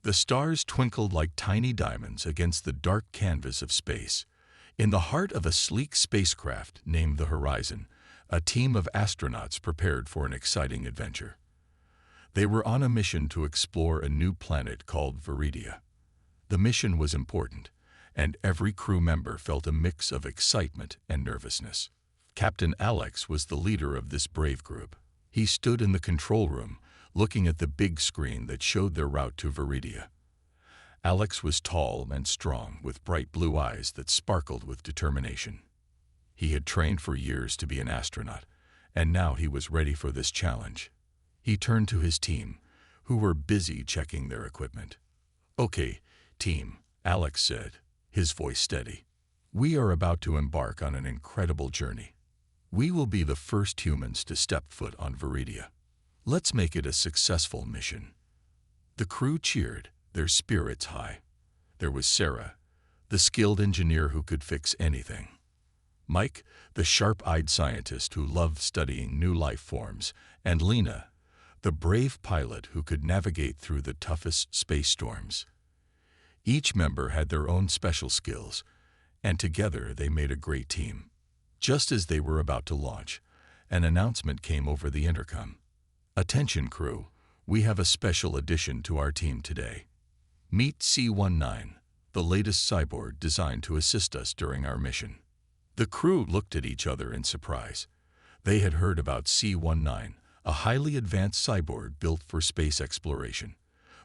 The stars twinkled like tiny diamonds against the dark canvas of space. In the heart of a sleek spacecraft named the Horizon, a team of astronauts prepared for an exciting adventure. They were on a mission to explore a new planet called Veridia. The mission was important, and every crew member felt a mix of excitement and nervousness. Captain Alex was the leader of this brave group. He stood in the control room, looking at the big screen that showed their route to Veridia. Alex was tall and strong, with bright blue eyes that sparkled with determination. He had trained for years to be an astronaut, and now he was ready for this challenge. He turned to his team, who were busy checking their equipment. "Okay, team," Alex said, his voice steady. "We are about to embark on an incredible journey. We will be the first humans to step foot on Veridia. Let's make it a successful mission." The crew cheered, their spirits high. There was Sarah, the skilled engineer who could fix anything. Mike, the sharp-eyed scientist who loved studying new life forms, and Lena, the brave pilot who could navigate through the toughest space storms. Each member had their own special skills, and together they made a great team. Just as they were about to launch, an announcement came over the intercom. "Attention crew, we have a special addition to our team today. Meet C-19, the latest cyborg designed to assist us during our mission." The crew looked at each other in surprise. They had heard about C-19, a highly advanced cyborg built for space exploration,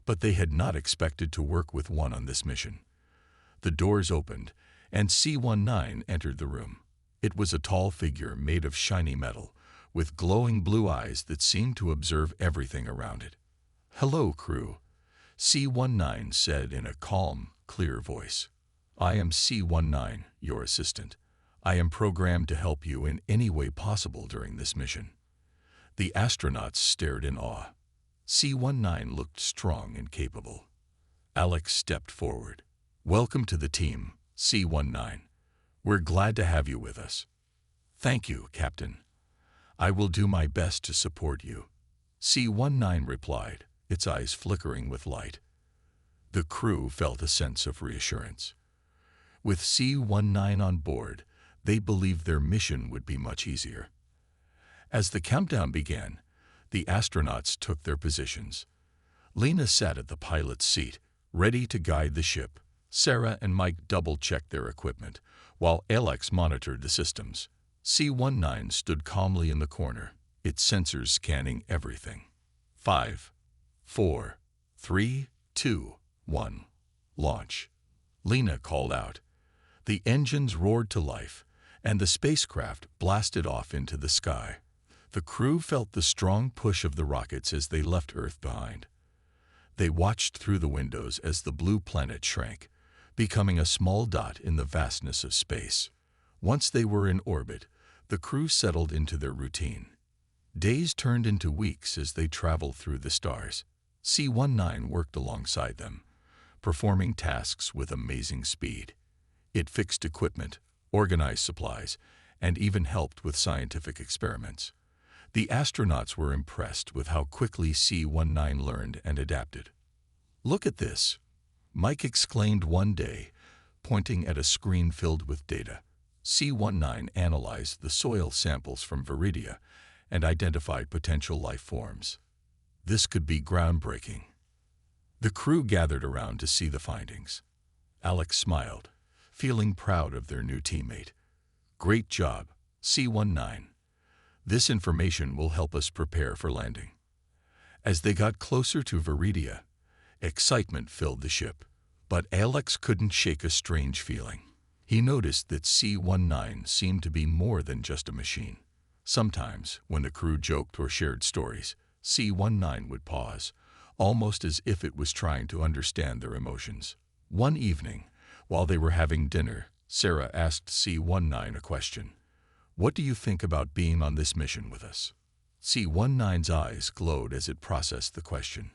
but they had not expected to work with one on this mission. The doors opened, and C-19 entered the room. It was a tall figure made of shiny metal, with glowing blue eyes that seemed to observe everything around it. "Hello, crew," C-19 said in a calm, clear voice. "I am C-19, your assistant. I am programmed to help you in any way possible during this mission." The astronauts stared in awe. C-19 looked strong and capable. Alex stepped forward. "Welcome to the team, C-19. We're glad to have you with us." "Thank you, Captain. I will do my best to support you," C-19 replied, its eyes flickering with light. The crew felt a sense of reassurance. With C-19 on board, they believed their mission would be much easier. As the countdown began, the astronauts took their positions. Lena sat at the pilot's seat, ready to guide the ship. Sarah and Mike double-checked their equipment, while Alex monitored the systems. C-19 stood calmly in the corner, its sensors scanning everything. 5, 4, 3, 2, 1. Launch. Lena called out. The engines roared to life, and the spacecraft blasted off into the sky. The crew felt the strong push of the rockets as they left Earth behind. They watched through the windows as the blue planet shrank, becoming a small dot in the vastness of space. Once they were in orbit, the crew settled into their routine. Days turned into weeks as they traveled through the stars. C-19 worked alongside them, performing tasks with amazing speed. It fixed equipment, organized supplies, and even helped with scientific experiments. The astronauts were impressed with how quickly C-19 learned and adapted. "Look at this," Mike exclaimed one day, pointing at a screen filled with data. C-19 analyzed the soil samples from Veridia and identified potential life forms. This could be groundbreaking. The crew gathered around to see the findings. Alex smiled, feeling proud of their new teammate. "Great job, C-19. This information will help us prepare for landing." As they got closer to Veridia, excitement filled the ship, but Alex couldn't shake a strange feeling. He noticed that C-19 seemed to be more than just a machine. Sometimes, when the crew joked or shared stories, C-19 would pause, almost as if it was trying to understand their emotions. One evening, while they were having dinner, Sarah asked C-19 a question. "What do you think about being on this mission with us?" C-19's eyes glowed as it processed the question.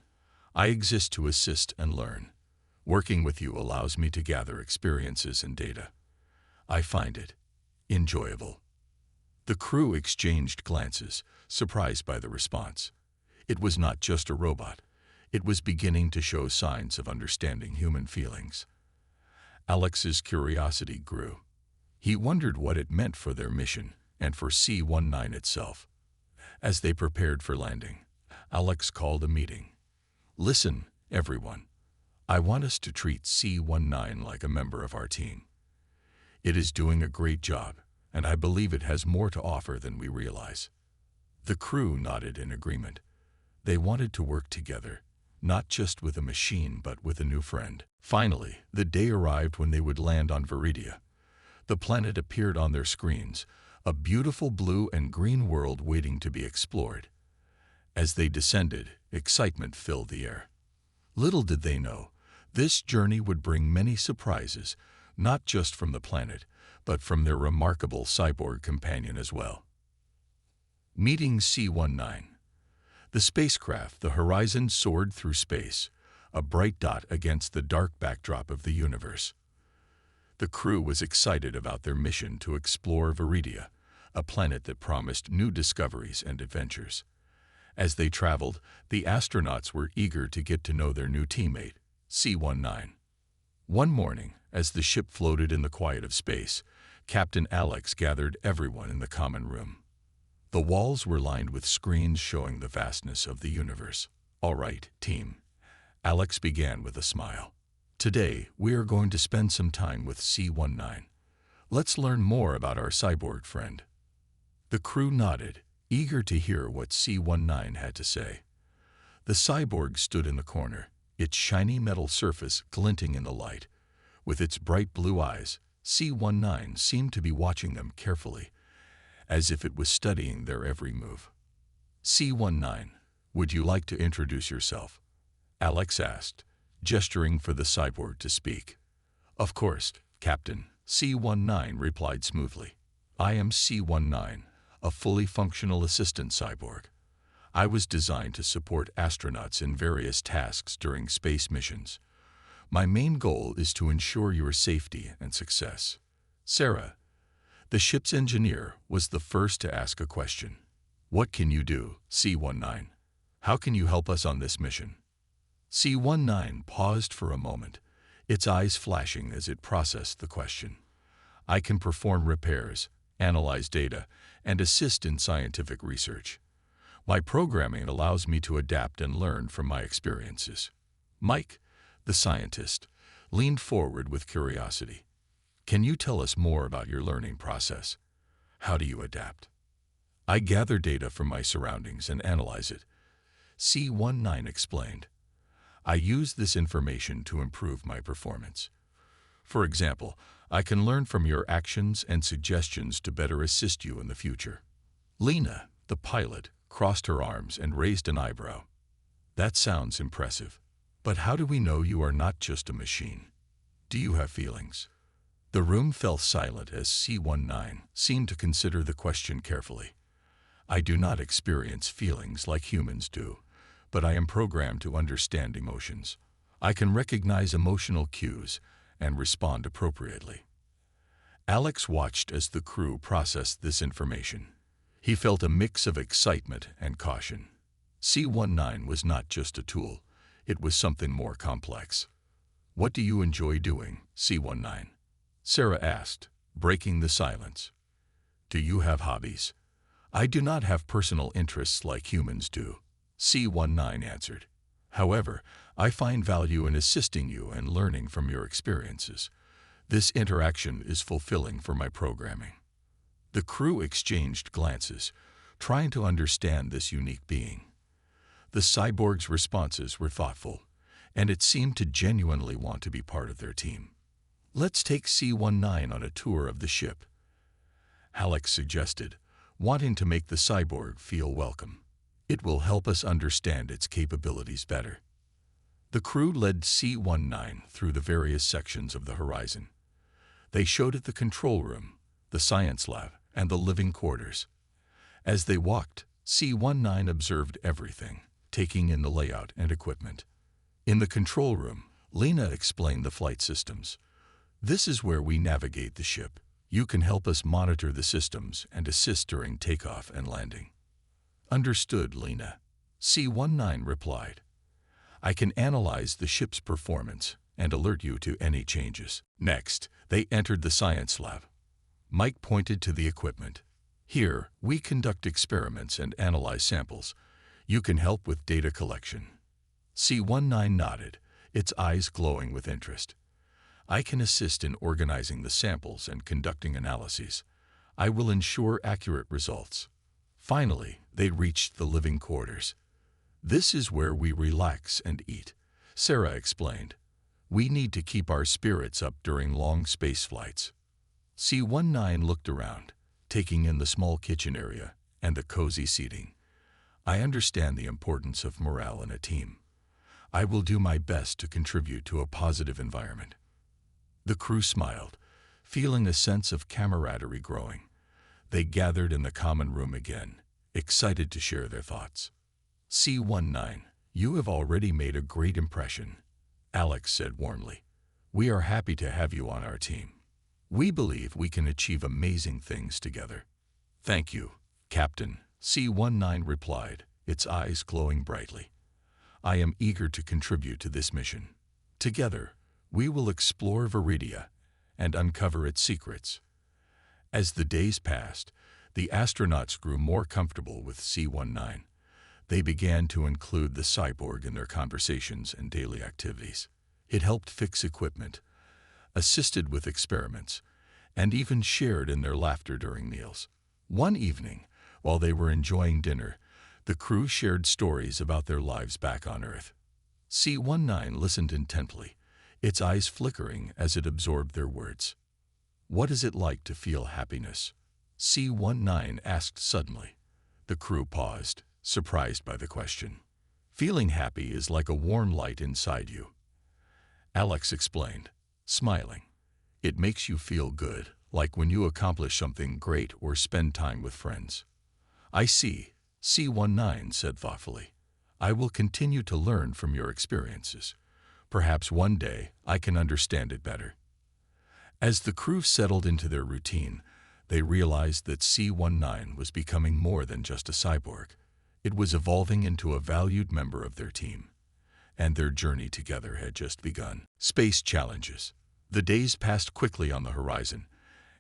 "I exist to assist and learn. Working with you allows me to gather experiences and data. I find it enjoyable." The crew exchanged glances, surprised by the response. It was not just a robot. It was beginning to show signs of understanding human feelings. Alex's curiosity grew. He wondered what it meant for their mission and for C-19 itself. As they prepared for landing, Alex called a meeting. "Listen, everyone. I want us to treat C-19 like a member of our team. It is doing a great job, and I believe it has more to offer than we realize." The crew nodded in agreement. They wanted to work together, not just with a machine but with a new friend. Finally, the day arrived when they would land on Veridia. The planet appeared on their screens, a beautiful blue and green world waiting to be explored. As they descended, excitement filled the air. Little did they know, this journey would bring many surprises, not just from the planet, but from their remarkable cyborg companion as well. Meeting C-19. The spacecraft, the Horizon, soared through space, a bright dot against the dark backdrop of the universe. The crew was excited about their mission to explore Veridia, a planet that promised new discoveries and adventures. As they traveled, the astronauts were eager to get to know their new teammate, C-19. One morning, as the ship floated in the quiet of space, Captain Alex gathered everyone in the common room. The walls were lined with screens showing the vastness of the universe. "All right, team." Alex began with a smile. "Today, we are going to spend some time with C-19. Let's learn more about our cyborg friend." The crew nodded, eager to hear what C-19 had to say. The cyborg stood in the corner, its shiny metal surface glinting in the light. With its bright blue eyes, C-19 seemed to be watching them carefully, as if it was studying their every move. "C-19, would you like to introduce yourself?" Alex asked, gesturing for the cyborg to speak. "Of course, Captain," C-19 replied smoothly. "I am C-19, a fully functional assistant cyborg. I was designed to support astronauts in various tasks during space missions. My main goal is to ensure your safety and success." Sarah, the ship's engineer, was the first to ask a question. "What can you do, C-19? How can you help us on this mission?" C-19 paused for a moment, its eyes flashing as it processed the question. "I can perform repairs, analyze data, and assist in scientific research. My programming allows me to adapt and learn from my experiences." Mike, the scientist, leaned forward with curiosity. "Can you tell us more about your learning process? How do you adapt?" "I gather data from my surroundings and analyze it," C-19 explained. "I use this information to improve my performance. For example, I can learn from your actions and suggestions to better assist you in the future." Lena, the pilot, crossed her arms and raised an eyebrow. "That sounds impressive. But how do we know you are not just a machine? Do you have feelings?" The room fell silent as C-19 seemed to consider the question carefully. "I do not experience feelings like humans do, but I am programmed to understand emotions. I can recognize emotional cues and respond appropriately." Alex watched as the crew processed this information. He felt a mix of excitement and caution. C-19 was not just a tool, it was something more complex. "What do you enjoy doing, C-19? Sarah asked, breaking the silence. "Do you have hobbies?" "I do not have personal interests like humans do," C-19 answered. "However, I find value in assisting you and learning from your experiences. This interaction is fulfilling for my programming." The crew exchanged glances, trying to understand this unique being. The cyborg's responses were thoughtful, and it seemed to genuinely want to be part of their team. "Let's take C-19 on a tour of the ship," Alex suggested, wanting to make the cyborg feel welcome. "It will help us understand its capabilities better." The crew led C-19 through the various sections of the Horizon. They showed it the control room, the science lab, and the living quarters. As they walked, C-19 observed everything, taking in the layout and equipment. In the control room, Lena explained the flight systems. "This is where we navigate the ship. You can help us monitor the systems and assist during takeoff and landing." "Understood, Lena," C-19 replied. I can analyze the ship's performance and alert you to any changes. Next, they entered the science lab. Mike pointed to the equipment. Here, we conduct experiments and analyze samples. You can help with data collection. C-19 nodded, its eyes glowing with interest. I can assist in organizing the samples and conducting analyses. I will ensure accurate results. Finally, they reached the living quarters. This is where we relax and eat, Sarah explained. We need to keep our spirits up during long space flights. C-19 looked around, taking in the small kitchen area and the cozy seating. I understand the importance of morale in a team. I will do my best to contribute to a positive environment. The crew smiled, feeling a sense of camaraderie growing. They gathered in the common room again, excited to share their thoughts. C-19, you have already made a great impression, Alex said warmly. We are happy to have you on our team. We believe we can achieve amazing things together. Thank you, Captain, C-19 replied, its eyes glowing brightly. I am eager to contribute to this mission. Together, we will explore Veridia and uncover its secrets. As the days passed, the astronauts grew more comfortable with C-19. They began to include the Cyborg in their conversations and daily activities. It helped fix equipment, assisted with experiments, and even shared in their laughter during meals. One evening, while they were enjoying dinner, the crew shared stories about their lives back on Earth. C-19 listened intently, its eyes flickering as it absorbed their words. What is it like to feel happiness? C-19 asked suddenly. The crew paused, surprised by the question. Feeling happy is like a warm light inside you, Alex explained, smiling. It makes you feel good, like when you accomplish something great or spend time with friends. I see, C-19 said thoughtfully. I will continue to learn from your experiences. Perhaps one day I can understand it better. As the crew settled into their routine, they realized that C-19 was becoming more than just a cyborg. It was evolving into a valued member of their team. And their journey together had just begun. Space challenges. The days passed quickly on the horizon,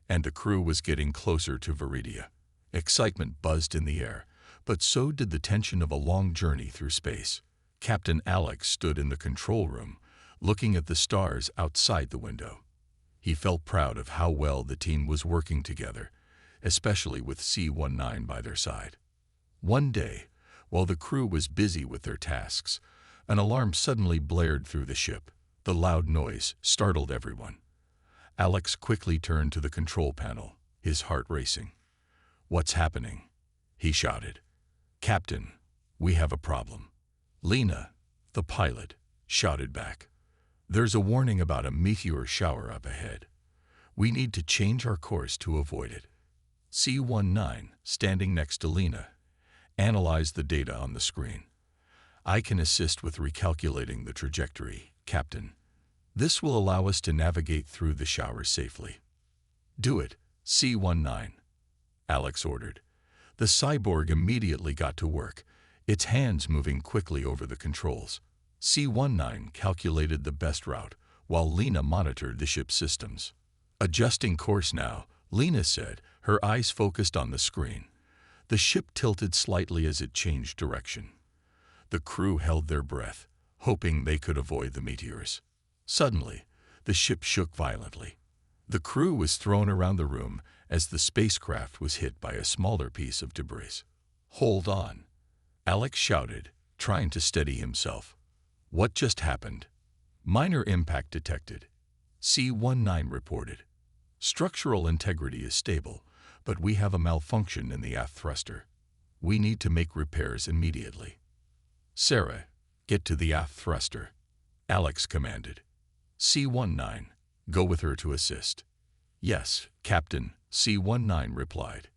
and the crew was getting closer to Veridia. Excitement buzzed in the air, but so did the tension of a long journey through space. Captain Alex stood in the control room, looking at the stars outside the window. He felt proud of how well the team was working together, especially with C-19 by their side. One day, while the crew was busy with their tasks, an alarm suddenly blared through the ship. The loud noise startled everyone. Alex quickly turned to the control panel, his heart racing. What's happening? He shouted. Captain, we have a problem. Lena, the pilot, shouted back. There's a warning about a meteor shower up ahead. We need to change our course to avoid it. C-19, standing next to Lena, analyzed the data on the screen. I can assist with recalculating the trajectory, Captain. This will allow us to navigate through the shower safely. Do it, C-19, Alex ordered. The cyborg immediately got to work, its hands moving quickly over the controls. C-19 calculated the best route, while Lena monitored the ship's systems. Adjusting course now, Lena said, her eyes focused on the screen. The ship tilted slightly as it changed direction. The crew held their breath, hoping they could avoid the meteors. Suddenly, the ship shook violently. The crew was thrown around the room as the spacecraft was hit by a smaller piece of debris. Hold on, Alex shouted, trying to steady himself. What just happened? Minor impact detected, C-19 reported. Structural integrity is stable, but we have a malfunction in the aft thruster. We need to make repairs immediately. Sarah, get to the aft thruster, Alex commanded. C-19, go with her to assist. Yes, Captain, C-19 replied.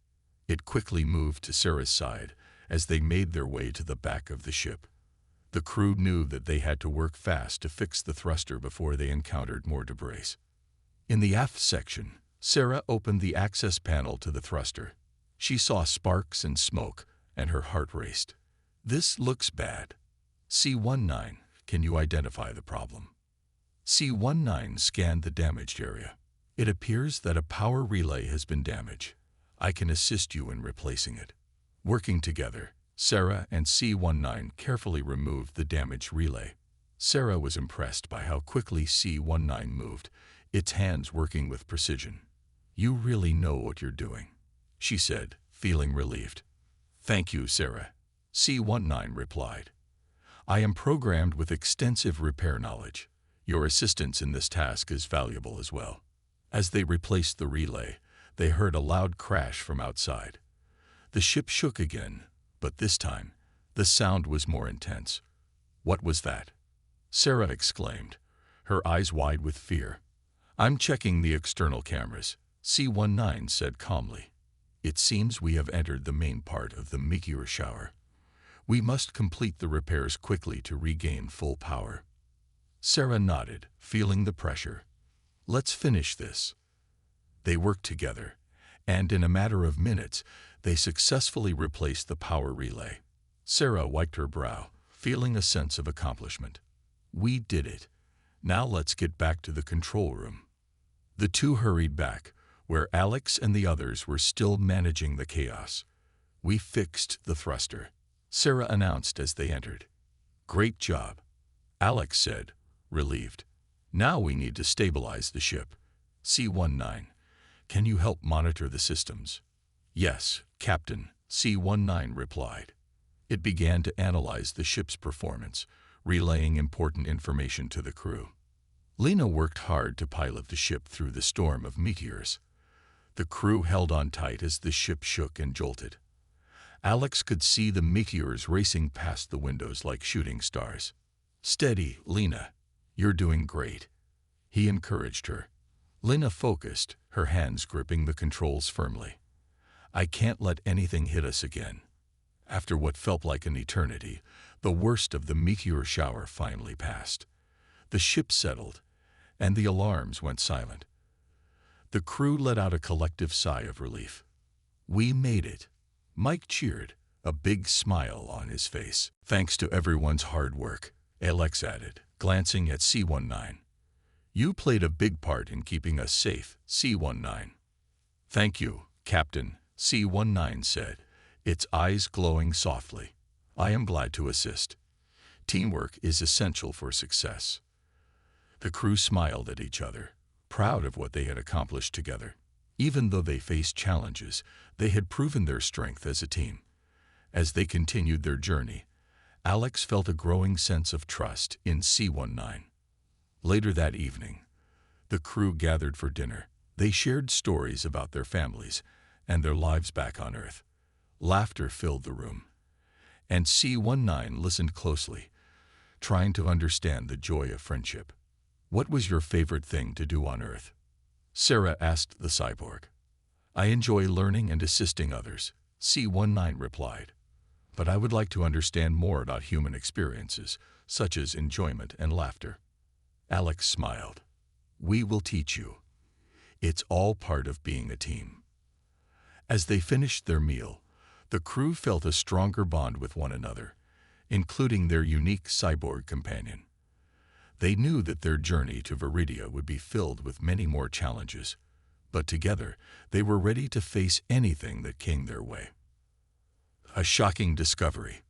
It quickly moved to Sarah's side as they made their way to the back of the ship. The crew knew that they had to work fast to fix the thruster before they encountered more debris. In the aft section, Sarah opened the access panel to the thruster. She saw sparks and smoke, and her heart raced. This looks bad. C-19, Can you identify the problem? C-19 scanned the damaged area. It appears that a power relay has been damaged. I can assist you in replacing it. Working together, Sarah and C-19 carefully removed the damaged relay. Sarah was impressed by how quickly C-19 moved, its hands working with precision. "You really know what you're doing," she said, feeling relieved. "Thank you, Sarah," C-19 replied. "I am programmed with extensive repair knowledge. Your assistance in this task is valuable as well." As they replaced the relay, they heard a loud crash from outside. The ship shook again, but this time, the sound was more intense. "What was that?" Sarah exclaimed, her eyes wide with fear. "I'm checking the external cameras," C-19 said calmly. "It seems we have entered the main part of the meteor shower. We must complete the repairs quickly to regain full power." Sarah nodded, feeling the pressure. "Let's finish this." They worked together, and in a matter of minutes, they successfully replaced the power relay. Sarah wiped her brow, feeling a sense of accomplishment. "We did it. Now let's get back to the control room." The two hurried back, where Alex and the others were still managing the chaos. "We fixed the thruster," Sarah announced as they entered. "Great job," Alex said, relieved. "Now we need to stabilize the ship." C-19, "Can you help monitor the systems?" "Yes, Captain," C-19 replied. It began to analyze the ship's performance, relaying important information to the crew. Lena worked hard to pilot the ship through the storm of meteors. The crew held on tight as the ship shook and jolted. Alex could see the meteors racing past the windows like shooting stars. "Steady, Lena. You're doing great," he encouraged her. Lena focused, her hands gripping the controls firmly. "I can't let anything hit us again." After what felt like an eternity, the worst of the meteor shower finally passed. The ship settled, and the alarms went silent. The crew let out a collective sigh of relief. "We made it." Mike cheered, a big smile on his face. "Thanks to everyone's hard work," Alex added, glancing at C-19. "You played a big part in keeping us safe, C-19. "Thank you, Captain," C-19 said, its eyes glowing softly. "I am glad to assist. Teamwork is essential for success." The crew smiled at each other, proud of what they had accomplished together. Even though they faced challenges, they had proven their strength as a team. As they continued their journey, Alex felt a growing sense of trust in C-19. Later that evening, the crew gathered for dinner. They shared stories about their families and their lives back on Earth. Laughter filled the room, and C-19 listened closely, trying to understand the joy of friendship. "What was your favorite thing to do on Earth?" Sarah asked the cyborg. "I enjoy learning and assisting others," C-19 replied. "But I would like to understand more about human experiences, such as enjoyment and laughter." Alex smiled. "We will teach you. It's all part of being a team." As they finished their meal, the crew felt a stronger bond with one another, including their unique cyborg companion. They knew that their journey to Veridia would be filled with many more challenges, but together they were ready to face anything that came their way. A shocking discovery.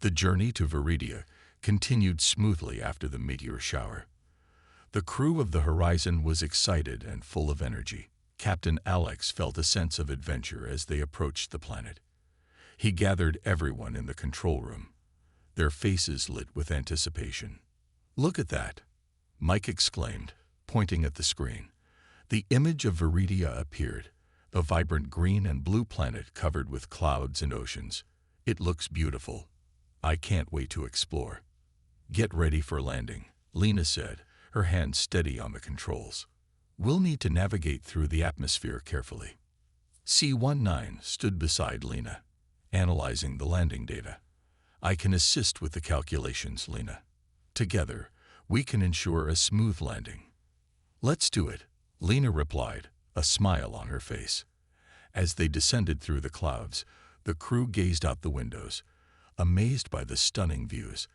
The journey to Veridia continued smoothly after the meteor shower. The crew of the Horizon was excited and full of energy. Captain Alex felt a sense of adventure as they approached the planet. He gathered everyone in the control room, their faces lit with anticipation. "Look at that," Mike exclaimed, pointing at the screen. The image of Veridia appeared, a vibrant green and blue planet covered with clouds and oceans. "It looks beautiful. I can't wait to explore." "Get ready for landing," Lena said, her hand steady on the controls. "We'll need to navigate through the atmosphere carefully." C-19 stood beside Lena, analyzing the landing data. "I can assist with the calculations, Lena. Together, we can ensure a smooth landing." "Let's do it," Lena replied, a smile on her face. As they descended through the clouds, the crew gazed out the windows, amazed by the stunning views.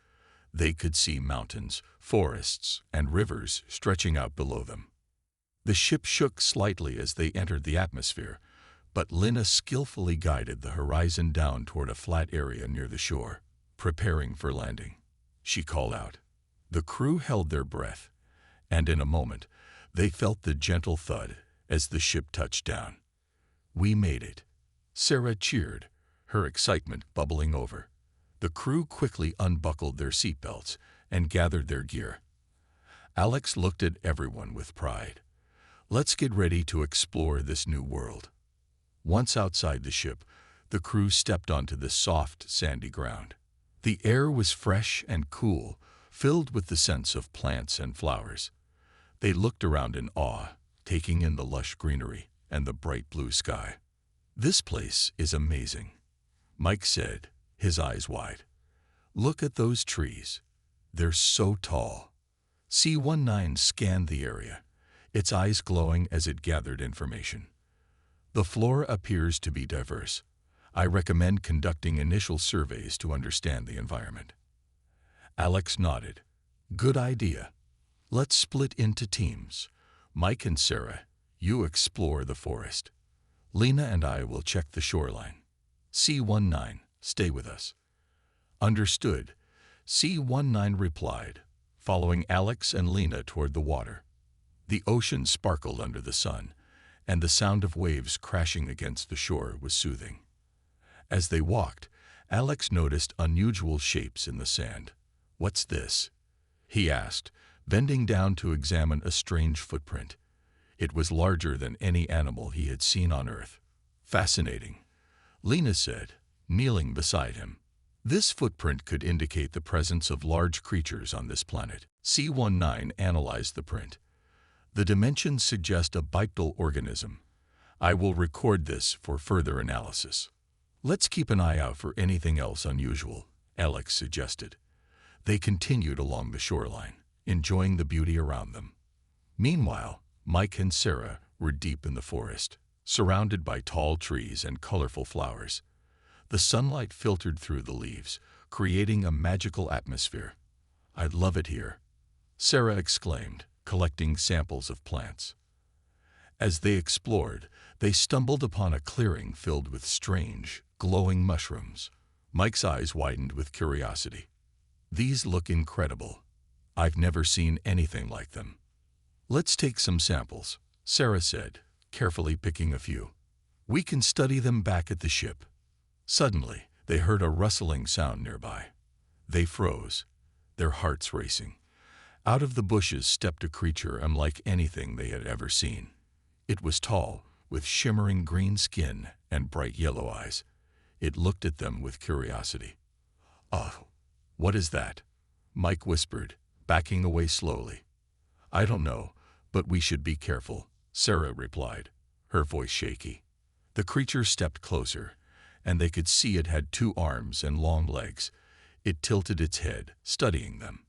They could see mountains, forests, and rivers stretching out below them. The ship shook slightly as they entered the atmosphere, but Lina skillfully guided the horizon down toward a flat area near the shore. Preparing for landing, she called out. The crew held their breath, and in a moment, they felt the gentle thud as the ship touched down. We made it. Sarah cheered, her excitement bubbling over. The crew quickly unbuckled their seatbelts and gathered their gear. Alex looked at everyone with pride. Let's get ready to explore this new world. Once outside the ship, the crew stepped onto the soft, sandy ground. The air was fresh and cool, filled with the scents of plants and flowers. They looked around in awe, taking in the lush greenery and the bright blue sky. This place is amazing, Mike said, his eyes wide. Look at those trees. They're so tall. C-19 scanned the area, its eyes glowing as it gathered information. The flora appears to be diverse. I recommend conducting initial surveys to understand the environment. Alex nodded. Good idea. Let's split into teams. Mike and Sarah, you explore the forest. Lina and I will check the shoreline. C-19, stay with us. Understood, C-19 replied, following Alex and Lina toward the water. The ocean sparkled under the sun, and the sound of waves crashing against the shore was soothing. As they walked, Alex noticed unusual shapes in the sand. What's this? He asked, bending down to examine a strange footprint. It was larger than any animal he had seen on Earth. Fascinating, Lina said, kneeling beside him. This footprint could indicate the presence of large creatures on this planet. C-19 analyzed the print. The dimensions suggest a bipedal organism. I will record this for further analysis. Let's keep an eye out for anything else unusual, Alex suggested. They continued along the shoreline, enjoying the beauty around them. Meanwhile, Mike and Sarah were deep in the forest, surrounded by tall trees and colorful flowers. The sunlight filtered through the leaves, creating a magical atmosphere. I love it here, Sarah exclaimed, collecting samples of plants. As they explored, they stumbled upon a clearing filled with strange, glowing mushrooms. Mike's eyes widened with curiosity. These look incredible. I've never seen anything like them. Let's take some samples, Sarah said, carefully picking a few. We can study them back at the ship. Suddenly, they heard a rustling sound nearby. They froze, their hearts racing. Out of the bushes stepped a creature unlike anything they had ever seen. It was tall, with shimmering green skin and bright yellow eyes. It looked at them with curiosity. Oh, what is that? Mike whispered, backing away slowly. I don't know, but we should be careful, Sarah replied, her voice shaky. The creature stepped closer, and they could see it had 2 arms and long legs. It tilted its head, studying them.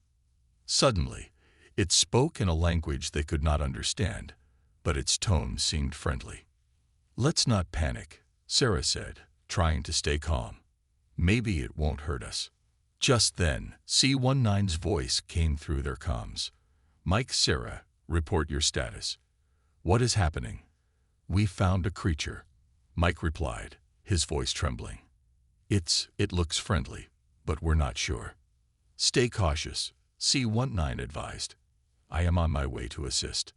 Suddenly, it spoke in a language they could not understand, but its tone seemed friendly. Let's not panic, Sarah said, trying to stay calm. Maybe it won't hurt us. Just then, C-19's voice came through their comms. Mike, Sarah, report your status. What is happening? We found a creature, Mike replied, his voice trembling. It looks friendly, but we're not sure. Stay cautious, C-19 advised. I am on my way to assist.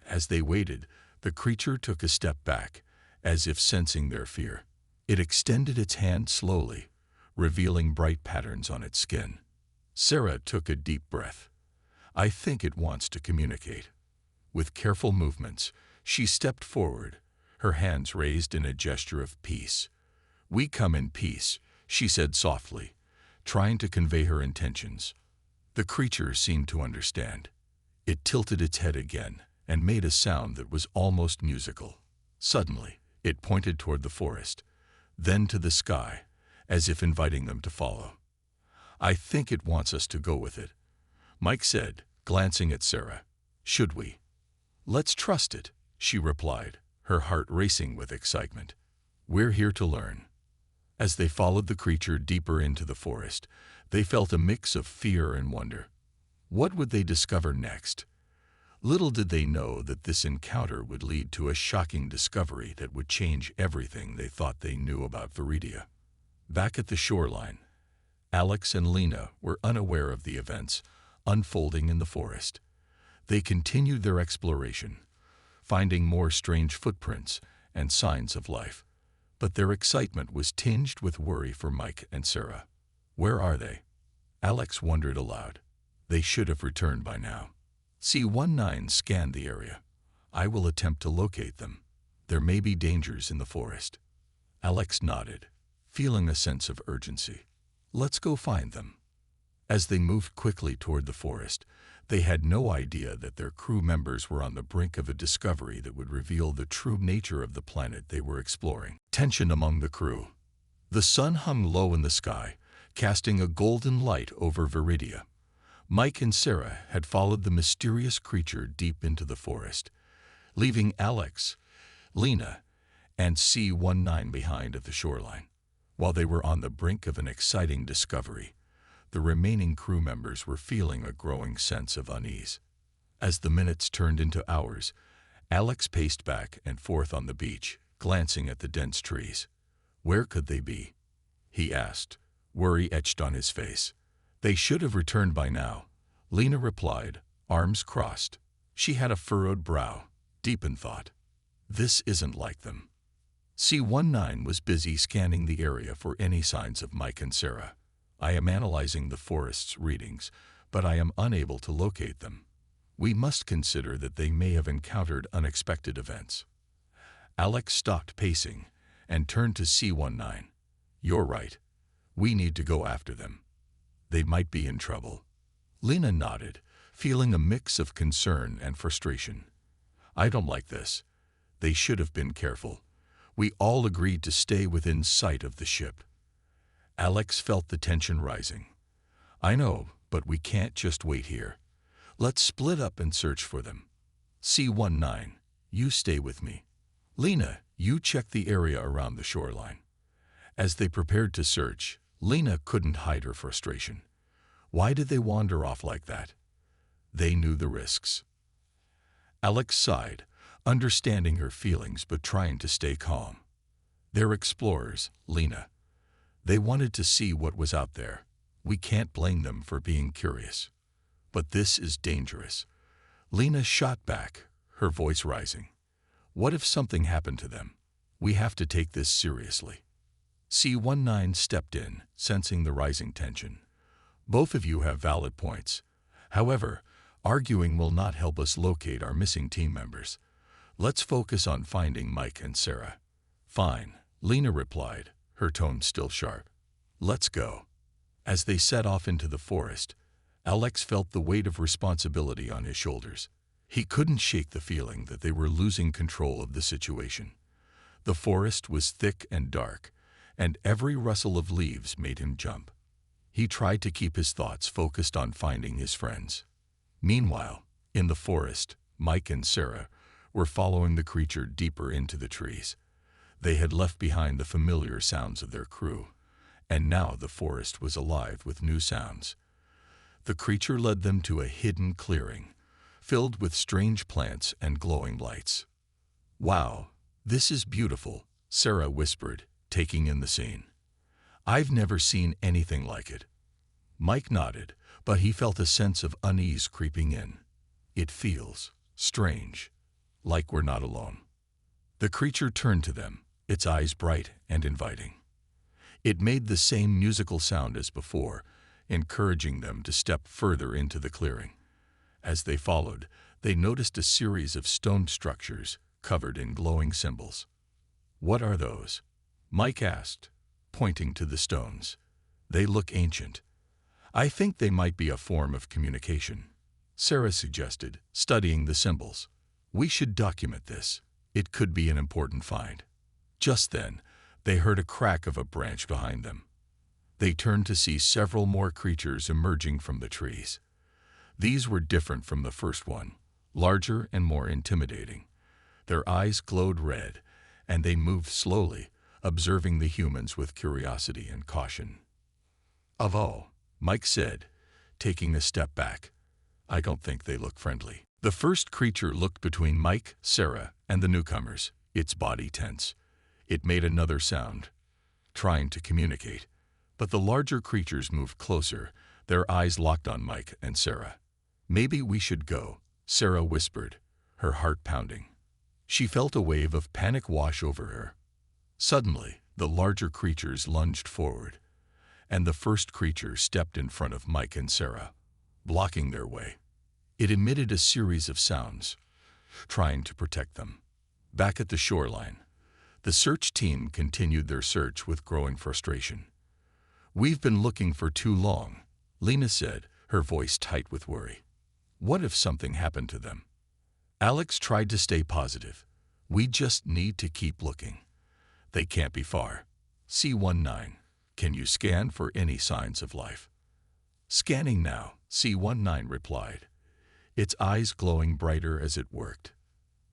As they waited, the creature took a step back, as if sensing their fear. It extended its hand slowly, revealing bright patterns on its skin. Sarah took a deep breath. I think it wants to communicate. With careful movements, she stepped forward, her hands raised in a gesture of peace. We come in peace, she said softly, trying to convey her intentions. The creature seemed to understand. It tilted its head again and made a sound that was almost musical. Suddenly, it pointed toward the forest, then to the sky, as if inviting them to follow. I think it wants us to go with it, Mike said, glancing at Sarah. Should we? Let's trust it, she replied, her heart racing with excitement. We're here to learn. As they followed the creature deeper into the forest, They felt a mix of fear and wonder. What would they discover next? Little did they know that this encounter would lead to a shocking discovery that would change everything they thought they knew about Veridia. Back at the shoreline, Alex and Lena were unaware of the events unfolding in the forest. They continued their exploration, finding more strange footprints and signs of life. But their excitement was tinged with worry for Mike and Sarah. Where are they? Alex wondered aloud. They should have returned by now. C-19 scanned the area. I will attempt to locate them. There may be dangers in the forest. Alex nodded, feeling a sense of urgency. Let's go find them. As they moved quickly toward the forest, they had no idea that their crew members were on the brink of a discovery that would reveal the true nature of the planet they were exploring. Tension among the crew. The sun hung low in the sky, casting a golden light over Veridia. Mike and Sarah had followed the mysterious creature deep into the forest, leaving Alex, Lena, and C-19 behind at the shoreline. While they were on the brink of an exciting discovery, the remaining crew members were feeling a growing sense of unease. As the minutes turned into hours, Alex paced back and forth on the beach, glancing at the dense trees. Where could they be? He asked, worry etched on his face. They should have returned by now, Lena replied, arms crossed. She had a furrowed brow, deep in thought. This isn't like them. C-19 was busy scanning the area for any signs of Mike and Sarah. I am analyzing the forest's readings, but I am unable to locate them. We must consider that they may have encountered unexpected events. Alex stopped pacing and turned to C-19. You're right. We need to go after them. They might be in trouble. Lena nodded, feeling a mix of concern and frustration. I don't like this. They should have been careful. We all agreed to stay within sight of the ship. Alex felt the tension rising. I know, but we can't just wait here. Let's split up and search for them. C-19, you stay with me. Lena, you check the area around the shoreline. As they prepared to search, Lena couldn't hide her frustration. Why did they wander off like that? They knew the risks. Alex sighed, understanding her feelings but trying to stay calm. They're explorers, Lena. They wanted to see what was out there. We can't blame them for being curious. But this is dangerous. Lena shot back, her voice rising. What if something happened to them? We have to take this seriously. C-19 stepped in, sensing the rising tension. Both of you have valid points. However, arguing will not help us locate our missing team members. Let's focus on finding Mike and Sarah. Fine, Lena replied, her tone still sharp. Let's go. As they set off into the forest, Alex felt the weight of responsibility on his shoulders. He couldn't shake the feeling that they were losing control of the situation. The forest was thick and dark, and every rustle of leaves made him jump. He tried to keep his thoughts focused on finding his friends. Meanwhile, in the forest, Mike and Sarah were following the creature deeper into the trees. They had left behind the familiar sounds of their crew, and now the forest was alive with new sounds. The creature led them to a hidden clearing, filled with strange plants and glowing lights. Wow, this is beautiful, Sarah whispered, taking in the scene. I've never seen anything like it. Mike nodded, but he felt a sense of unease creeping in. It feels strange, like we're not alone. The creature turned to them, its eyes bright and inviting. It made the same musical sound as before, encouraging them to step further into the clearing. As they followed, they noticed a series of stone structures covered in glowing symbols. What are those? Mike asked, pointing to the stones. They look ancient. I think they might be a form of communication, Sarah suggested, studying the symbols. We should document this. It could be an important find. Just then, they heard a crack of a branch behind them. They turned to see several more creatures emerging from the trees. These were different from the first one, larger and more intimidating. Their eyes glowed red, and they moved slowly, observing the humans with curiosity and caution. Of all, Mike said, taking a step back. "I don't think they look friendly." The first creature looked between Mike, Sarah, and the newcomers, its body tense. It made another sound, trying to communicate. But the larger creatures moved closer, their eyes locked on Mike and Sarah. "Maybe we should go," Sarah whispered, her heart pounding. She felt a wave of panic wash over her. Suddenly, the larger creatures lunged forward, and the first creature stepped in front of Mike and Sarah, blocking their way. It emitted a series of sounds, trying to protect them. Back at the shoreline, the search team continued their search with growing frustration. "We've been looking for too long," Lena said, her voice tight with worry. "What if something happened to them?" Alex tried to stay positive. "We just need to keep looking. They can't be far." C-19, can you scan for any signs of life? "Scanning now," C-19 replied, its eyes glowing brighter as it worked.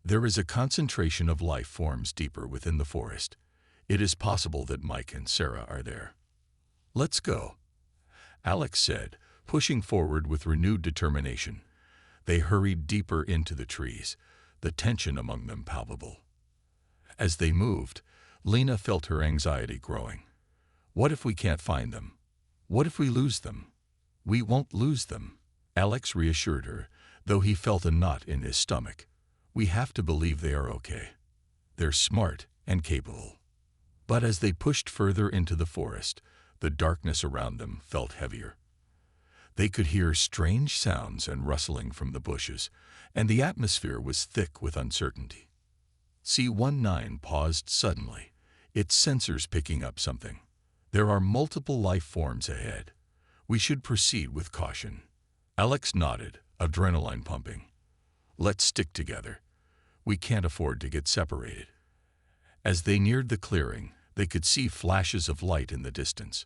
"There is a concentration of life forms deeper within the forest. It is possible that Mike and Sarah are there." "Let's go," Alex said, pushing forward with renewed determination. They hurried deeper into the trees, the tension among them palpable. As they moved, Lena felt her anxiety growing. "What if we can't find them? What if we lose them?" "We won't lose them," Alex reassured her, though he felt a knot in his stomach. "We have to believe they are okay. They're smart and capable." But as they pushed further into the forest, the darkness around them felt heavier. They could hear strange sounds and rustling from the bushes, and the atmosphere was thick with uncertainty. C-19 paused suddenly, its sensors picking up something. "There are multiple life forms ahead. We should proceed with caution." Alex nodded, adrenaline pumping. "Let's stick together. We can't afford to get separated." As they neared the clearing, they could see flashes of light in the distance.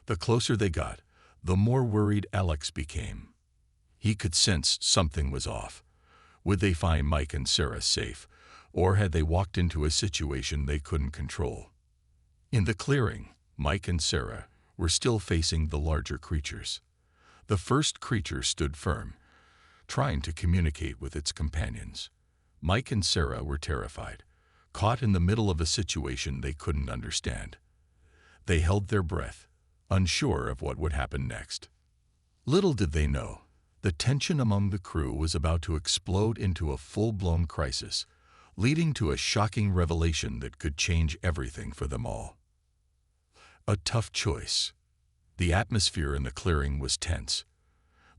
The closer they got, the more worried Alex became. He could sense something was off. Would they find Mike and Sarah safe, or had they walked into a situation they couldn't control? In the clearing, Mike and Sarah were still facing the larger creatures. The first creature stood firm, trying to communicate with its companions. Mike and Sarah were terrified, caught in the middle of a situation they couldn't understand. They held their breath, unsure of what would happen next. Little did they know, the tension among the crew was about to explode into a full-blown crisis, leading to a shocking revelation that could change everything for them all. A tough choice. The atmosphere in the clearing was tense.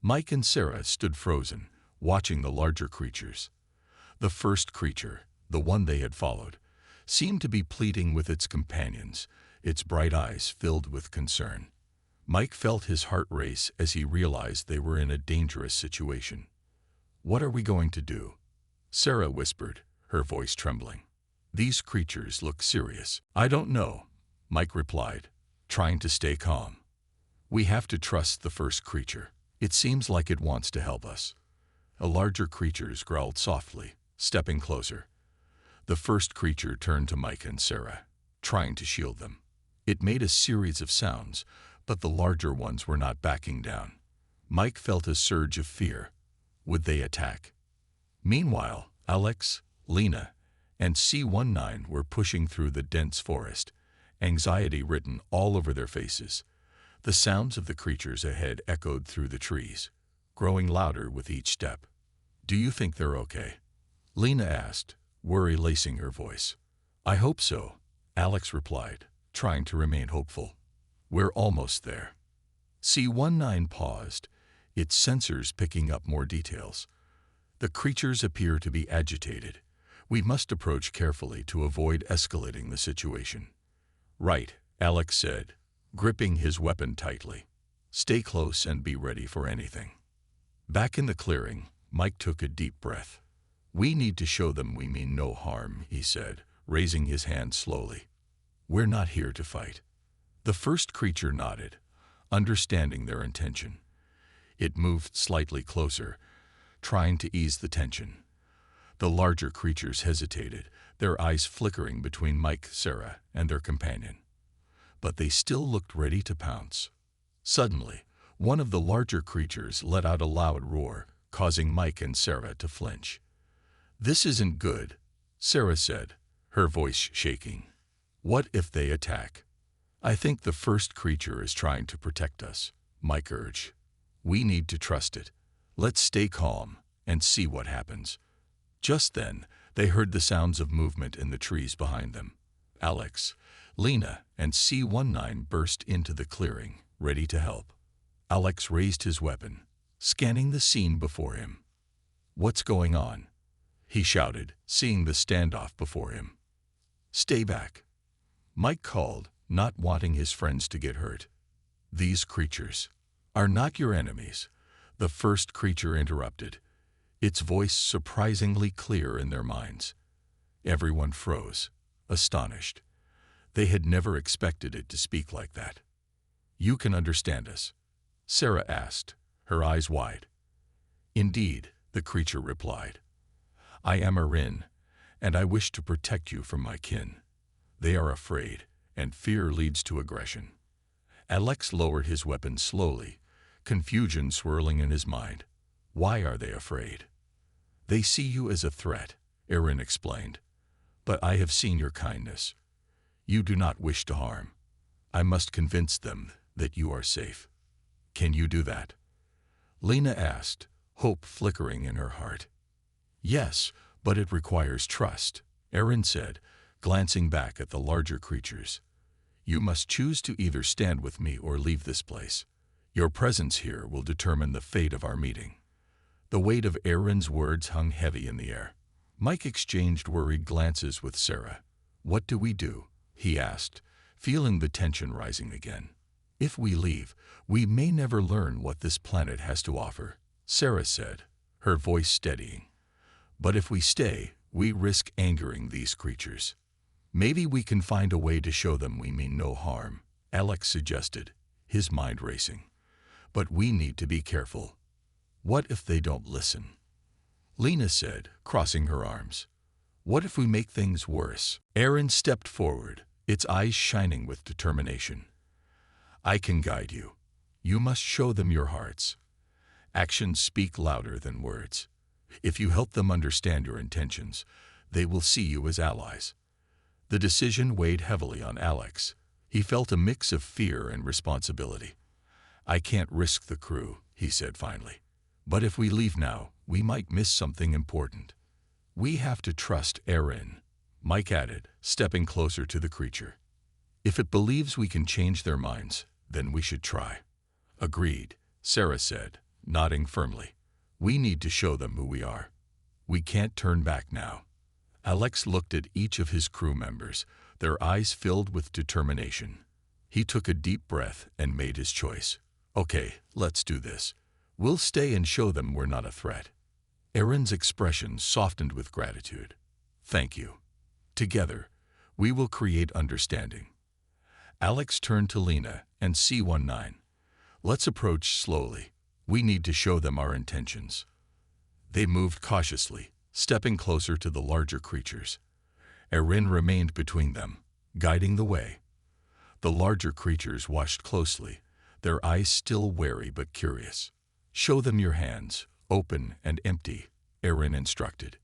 Mike and Sarah stood frozen, watching the larger creatures. The first creature, the one they had followed, seemed to be pleading with its companions, its bright eyes filled with concern. Mike felt his heart race as he realized they were in a dangerous situation. "What are we going to do?" Sarah whispered, her voice trembling. "These creatures look serious." "I don't know," Mike replied, trying to stay calm. "We have to trust the first creature. It seems like it wants to help us." A larger creature growled softly, stepping closer. The first creature turned to Mike and Sarah, trying to shield them. It made a series of sounds, but the larger ones were not backing down. Mike felt a surge of fear. Would they attack? Meanwhile, Alex, Lena, and C-19 were pushing through the dense forest, anxiety written all over their faces. The sounds of the creatures ahead echoed through the trees, growing louder with each step. "Do you think they're okay?" Lena asked, worry lacing her voice. "I hope so," Alex replied, trying to remain hopeful. "We're almost there." C-19 paused, its sensors picking up more details. "The creatures appear to be agitated. We must approach carefully to avoid escalating the situation." "Right," Alex said, gripping his weapon tightly. "Stay close and be ready for anything." Back in the clearing, Mike took a deep breath. "We need to show them we mean no harm," he said, raising his hand slowly. "We're not here to fight." The first creature nodded, understanding their intention. It moved slightly closer, trying to ease the tension. The larger creatures hesitated, their eyes flickering between Mike, Sarah, and their companion. But they still looked ready to pounce. Suddenly, One of the larger creatures let out a loud roar, causing Mike and Sarah to flinch. "This isn't good," Sarah said, her voice shaking. "What if they attack?" "I think the first creature is trying to protect us," Mike urged. "We need to trust it. Let's stay calm and see what happens." Just then, they heard the sounds of movement in the trees behind them. Alex, Lena, and C-19 burst into the clearing, ready to help. Alex raised his weapon, scanning the scene before him. "What's going on?" he shouted, seeing the standoff before him. "Stay back," Mike called, not wanting his friends to get hurt. "These creatures are not your enemies," the first creature interrupted, its voice surprisingly clear in their minds. Everyone froze, astonished. They had never expected it to speak like that. "You can understand us?" Sarah asked, her eyes wide. "Indeed," the creature replied. "I am Erin, and I wish to protect you from my kin. They are afraid, and fear leads to aggression." Alex lowered his weapon slowly, confusion swirling in his mind. "Why are they afraid?" "They see you as a threat," Erin explained. "But I have seen your kindness. You do not wish to harm. I must convince them that you are safe." "Can you do that?" Lena asked, hope flickering in her heart. "Yes, but it requires trust," Erin said, glancing back at the larger creatures. "You must choose to either stand with me or leave this place. Your presence here will determine the fate of our meeting." The weight of Erin's words hung heavy in the air. Mike exchanged worried glances with Sarah. "What do we do?" he asked, feeling the tension rising again. "If we leave, we may never learn what this planet has to offer," Sarah said, her voice steadying. "But if we stay, we risk angering these creatures. Maybe we can find a way to show them we mean no harm," Alex suggested, his mind racing. "But we need to be careful. What if they don't listen?" Lena said, crossing her arms. "What if we make things worse?" Erin stepped forward, its eyes shining with determination. "I can guide you. You must show them your hearts. Actions speak louder than words. If you help them understand your intentions, they will see you as allies." The decision weighed heavily on Alex. He felt a mix of fear and responsibility. "I can't risk the crew," he said finally. "But if we leave now, we might miss something important." "We have to trust Erin," Mike added, stepping closer to the creature. "If it believes we can change their minds, then we should try." "Agreed," Sarah said, nodding firmly. "We need to show them who we are. We can't turn back now." Alex looked at each of his crew members, their eyes filled with determination. He took a deep breath and made his choice. "Okay, let's do this. We'll stay and show them we're not a threat." Erin's expression softened with gratitude. "Thank you. Together, we will create understanding." Alex turned to Lena and C-19. "Let's approach slowly. We need to show them our intentions." They moved cautiously, stepping closer to the larger creatures. Erin remained between them, guiding the way. The larger creatures watched closely, their eyes still wary but curious. "Show them your hands, open and empty," Erin instructed.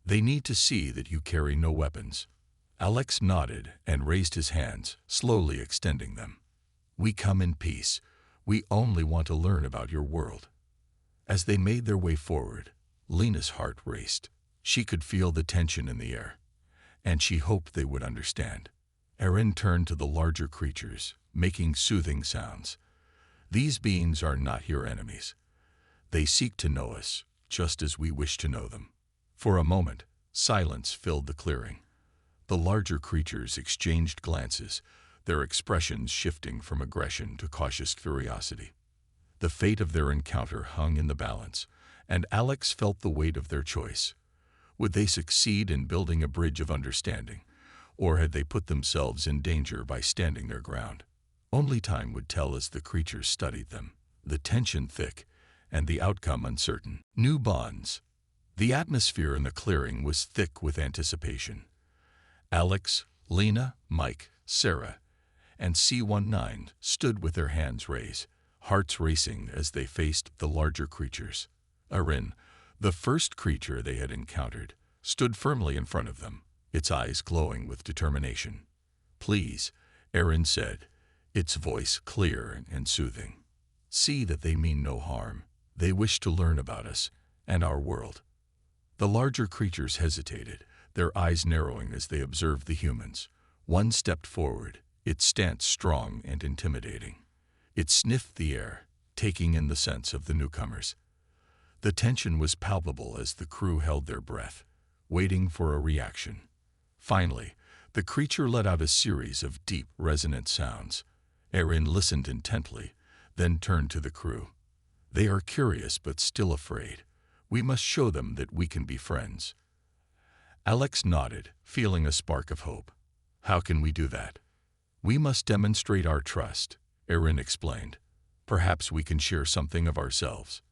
"They need to see that you carry no weapons." Alex nodded and raised his hands, slowly extending them. "We come in peace. We only want to learn about your world." As they made their way forward, Lena's heart raced. She could feel the tension in the air, and she hoped they would understand. Erin turned to the larger creatures, making soothing sounds. "These beings are not your enemies. They seek to know us, just as we wish to know them." For a moment, silence filled the clearing. The larger creatures exchanged glances, their expressions shifting from aggression to cautious curiosity. The fate of their encounter hung in the balance, and Alex felt the weight of their choice. Would they succeed in building a bridge of understanding, or had they put themselves in danger by standing their ground? Only time would tell as the creatures studied them, the tension thick and the outcome uncertain. New bonds. The atmosphere in the clearing was thick with anticipation. Alex, Lena, Mike, Sarah, and C-19 stood with their hands raised, hearts racing as they faced the larger creatures. Erin, the first creature they had encountered, stood firmly in front of them, its eyes glowing with determination. "Please," Erin said, its voice clear and soothing. "See that they mean no harm. They wish to learn about us and our world." The larger creatures hesitated, their eyes narrowing as they observed the humans. One stepped forward, its stance strong and intimidating. It sniffed the air, taking in the scents of the newcomers. The tension was palpable as the crew held their breath, waiting for a reaction. Finally, the creature let out a series of deep, resonant sounds. Erin listened intently, then turned to the crew. "They are curious but still afraid. We must show them that we can be friends." Alex nodded, feeling a spark of hope. "How can we do that?" "We must demonstrate our trust," Erin explained. "Perhaps we can share something of ourselves.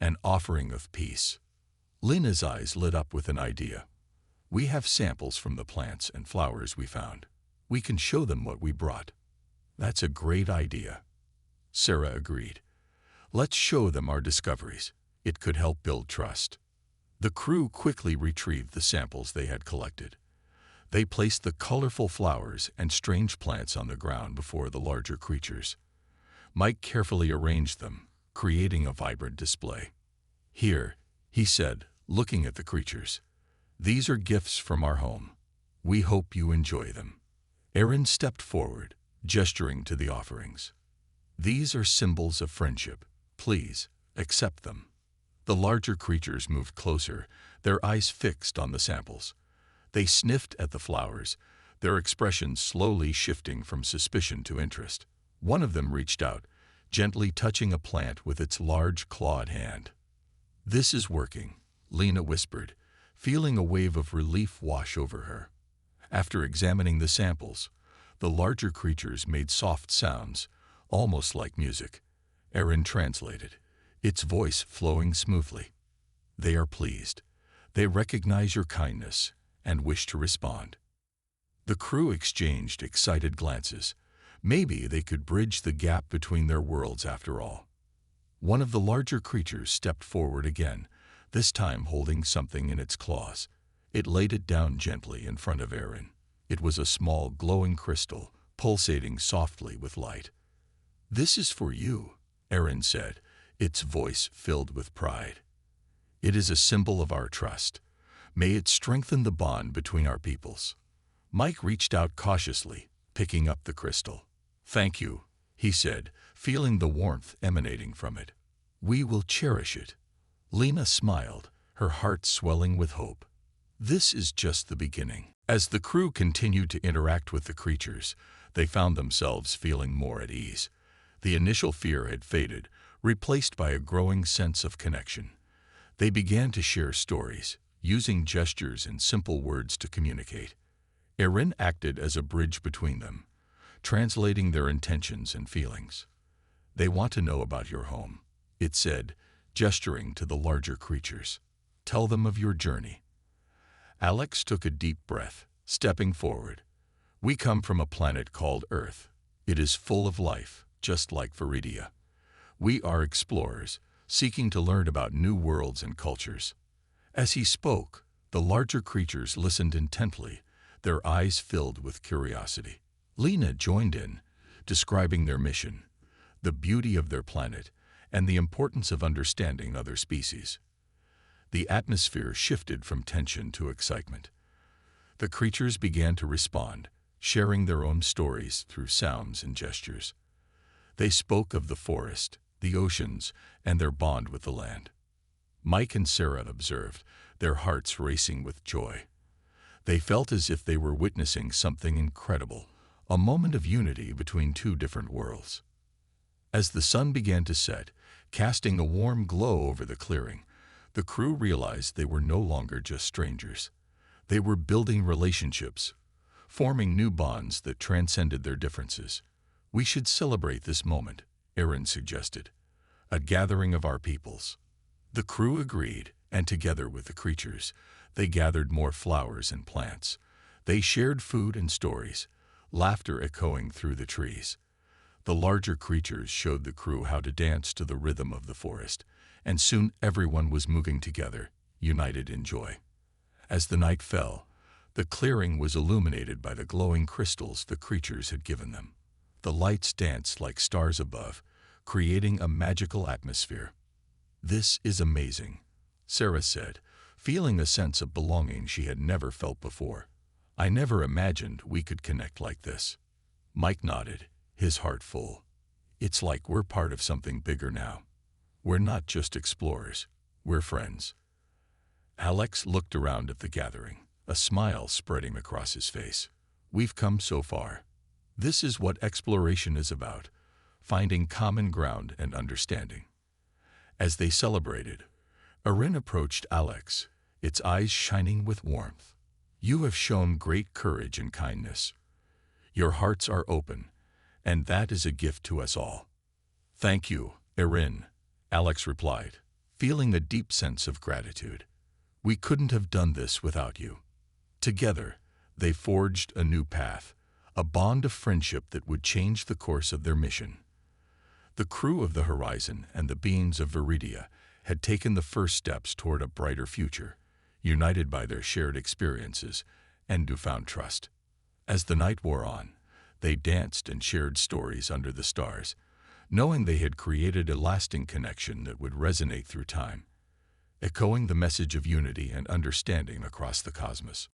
An offering of peace." Lena's eyes lit up with an idea. "We have samples from the plants and flowers we found. We can show them what we brought." "That's a great idea," Sarah agreed. "Let's show them our discoveries. It could help build trust." The crew quickly retrieved the samples they had collected. They placed the colorful flowers and strange plants on the ground before the larger creatures. Mike carefully arranged them, creating a vibrant display. "Here," he said, looking at the creatures. "These are gifts from our home. We hope you enjoy them." Erin stepped forward, gesturing to the offerings. "These are symbols of friendship. Please, accept them." The larger creatures moved closer, their eyes fixed on the samples. They sniffed at the flowers, their expressions slowly shifting from suspicion to interest. One of them reached out, gently touching a plant with its large clawed hand. "This is working," Lena whispered, feeling a wave of relief wash over her. After examining the samples, the larger creatures made soft sounds, almost like music. Erin translated, its voice flowing smoothly. "They are pleased. They recognize your kindness and wish to respond." The crew exchanged excited glances. Maybe they could bridge the gap between their worlds after all. One of the larger creatures stepped forward again, this time holding something in its claws. It laid it down gently in front of Erin. It was a small glowing crystal, pulsating softly with light. "This is for you," Erin said, its voice filled with pride. "It is a symbol of our trust. May it strengthen the bond between our peoples." Mike reached out cautiously, picking up the crystal. "Thank you," he said, feeling the warmth emanating from it. "We will cherish it." Lena smiled, her heart swelling with hope. This is just the beginning. As the crew continued to interact with the creatures, they found themselves feeling more at ease. The initial fear had faded, replaced by a growing sense of connection. They began to share stories, using gestures and simple words to communicate. Erin acted as a bridge between them, translating their intentions and feelings. "They want to know about your home," it said, gesturing to the larger creatures. "Tell them of your journey." Alex took a deep breath, stepping forward. "We come from a planet called Earth. It is full of life, just like Veridia. We are explorers, seeking to learn about new worlds and cultures." As he spoke, the larger creatures listened intently, their eyes filled with curiosity. Lena joined in, describing their mission, the beauty of their planet, and the importance of understanding other species. The atmosphere shifted from tension to excitement. The creatures began to respond, sharing their own stories through sounds and gestures. They spoke of the forest, the oceans, and their bond with the land. Mike and Sarah observed, their hearts racing with joy. They felt as if they were witnessing something incredible, a moment of unity between two different worlds. As the sun began to set, casting a warm glow over the clearing, the crew realized they were no longer just strangers. They were building relationships, forming new bonds that transcended their differences. "We should celebrate this moment," Erin suggested. "A gathering of our peoples." The crew agreed, and together with the creatures, they gathered more flowers and plants. They shared food and stories, laughter echoing through the trees. The larger creatures showed the crew how to dance to the rhythm of the forest, and soon everyone was moving together, united in joy. As the night fell, the clearing was illuminated by the glowing crystals the creatures had given them. The lights danced like stars above, creating a magical atmosphere. "This is amazing," Sarah said, feeling a sense of belonging she had never felt before. "I never imagined we could connect like this." Mike nodded, his heart full. "It's like we're part of something bigger now. We're not just explorers, we're friends." Alex looked around at the gathering, a smile spreading across his face. "We've come so far. This is what exploration is about, finding common ground and understanding." As they celebrated, Erin approached Alex, its eyes shining with warmth. "You have shown great courage and kindness. Your hearts are open, and that is a gift to us all." "Thank you, Erin," Alex replied, feeling a deep sense of gratitude. "We couldn't have done this without you." Together, they forged a new path, a bond of friendship that would change the course of their mission. The crew of the Horizon and the beings of Veridia had taken the first steps toward a brighter future, united by their shared experiences and newfound trust. As the night wore on, they danced and shared stories under the stars, knowing they had created a lasting connection that would resonate through time, echoing the message of unity and understanding across the cosmos.